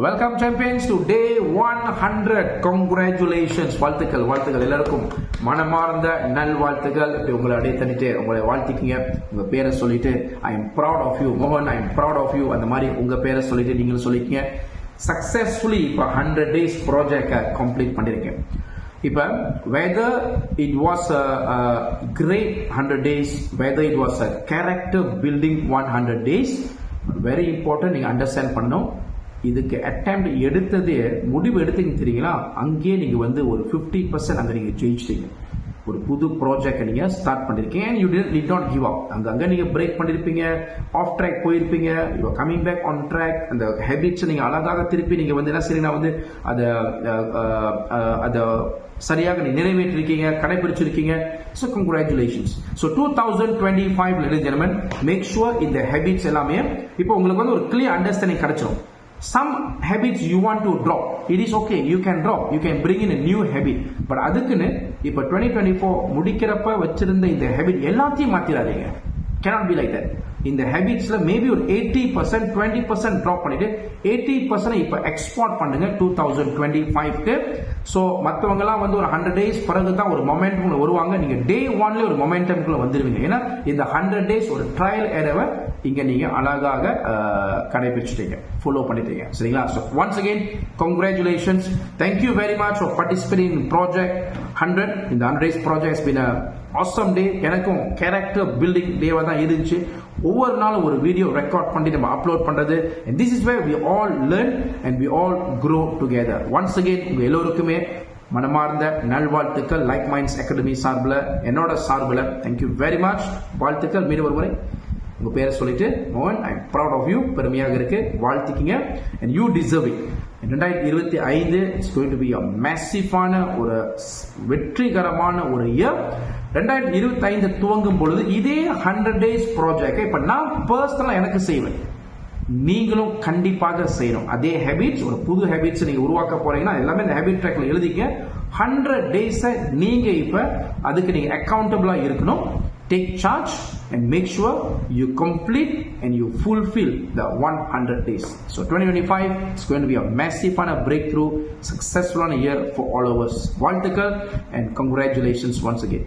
Welcome champions to day 100. Congratulations. வாழ்த்துக்கள் எல்லாருக்கும் மனமார்ந்த நல் வாழ்த்துக்கள். உங்களை அடைய தண்ணிட்டு உங்களை வாழ்த்திக்கிங்க. உங்க பேரை சொல்லிட்டு I am proud of you மோகன், I am proud of you அந்த மாதிரி உங்க பேரை சொல்லிட்டு நீங்களும் சொல்லிக்கிங்க. Successfully இப்போ 100 days project complete பண்ணிருக்கேன். இப்போ whether it was a great 100 days, whether it was a character building 100 days, very important நீங்க அண்டர்ஸ்டாண்ட் பண்ணணும். இதுக்கு அட்டெம்ப்ட் எடுத்ததே முடிவு எடுத்தீங்க தெரியுங்களா, அங்கேயே நீங்க வந்து ஒரு 50% அங்க நீங்க ஜெயிச்சிட்டீங்க. ஒரு புது ப்ராஜெக்ட் நீங்க ஸ்டார்ட் பண்ணிருக்கீங்க. you did not give up. அங்க நீங்க பிரேக் பண்ணிருப்பீங்க, ஆஃப் ட்ராக் போயிருப்பீங்க, you are coming back on track. அந்த ஹேபிட்ஸ் நீங்க அழகாக திருப்பி நீங்க வந்து என்ன செய்றீங்கன்னா வந்து அத சரியாக நீ நிறைவேற்றிருக்கீங்க, கடைபிடிச்சிருக்கீங்க. So congratulations. So 2025 ladies and gentlemen, make sure இந்த ஹேபிட்ஸ் எல்லாமே இப்போ உங்களுக்கு வந்து ஒரு clear understanding கிடைச்சிரும். Some habits you want to drop, it is okay, you can drop, you can bring in a new habit. But அதுக்குன்னு இப்போ 2024 முடிக்கிறப்ப வச்சிருந்த இந்த ஹேபிட் எல்லாத்தையும் மாத்திராதீங்க. cannot be like that. இந்த ஹேபிட்ஸ்ல மேபி ஒரு 80% 20% ட்ராப் பண்ணிட்டு 80% இப்ப எக்ஸ்போர்ட் பண்ணுங்க 2025க்கு. சோ மத்தவங்க எல்லாம் வந்து ஒரு 100 டேஸ் பிறகு தான் ஒரு மொமெண்டம்ல வருவாங்க. நீங்க டே 1ல ஒரு மொமெண்டம்க்குள்ள வந்துருவீங்க. ஏன்னா இந்த 100 டேஸ் ஒரு ட்ரையல் எரவர் இங்க நீங்க அழகாக கடைபிடிச்சிட்டீங்க, ஃபாலோ பண்ணிட்டீங்க. சரிங்களா? So once again congratulations, thank you very much for participating in project 100. இந்த 100 days project has been a awesome day. எனக்கும் கேரக்டர் பில்டிங் டேவா தான் இருந்துச்சு. ஒவ்வொரு நாளும் ஒரு வீடியோ ரெக்கார்ட் பண்ணி நம்ம அப்லோட் பண்றது. and this is where we all learn and we all grow together. once again உங்க எல்லோருக்குமே மனமார்ந்த நல்வாழ்த்துக்கள். லைக் மைண்ட்ஸ் அகாடமி சார்பில், என்னோட சார்பில் thank you very much. வாழ்த்துக்கள். மீண்டும் ஒரு முறை உங்க பேரை சொல்லிட்டு மோகன், I am proud of you, பெருமையாக இருக்கு, வாழ்த்துக்கிங்க. and you deserve it. 2025 it's going to be a massive-ஆன ஒரு வெற்றிகரமான ஒரு இயர். 2025 துவங்கும் பொழுது இதே 100 டேஸ் ப்ராஜெக்ட் இப்ப நான் பர்சனலா எனக்கு செய்வேன், நீங்களும் கண்டிப்பாக செய்யணும். அதே ஹேபிட்ஸ், ஒரு புது ஹேபிட்ஸ் நீங்க உருவாக்க போறீங்கன்னா எல்லாமே இந்த ஹேபிட் ட்ராக்ல எழுதிக்க. 100 டேஸ் நீங்க இப்ப அதுக்கு நீங்க அக்கௌண்டபிளா இருக்கணும். Take charge and make sure you complete and you fulfill the 100 days. So 2025 is going to be a massive and a breakthrough, successful year for all of us. வாழ்த்துக்கள் and congratulations once again.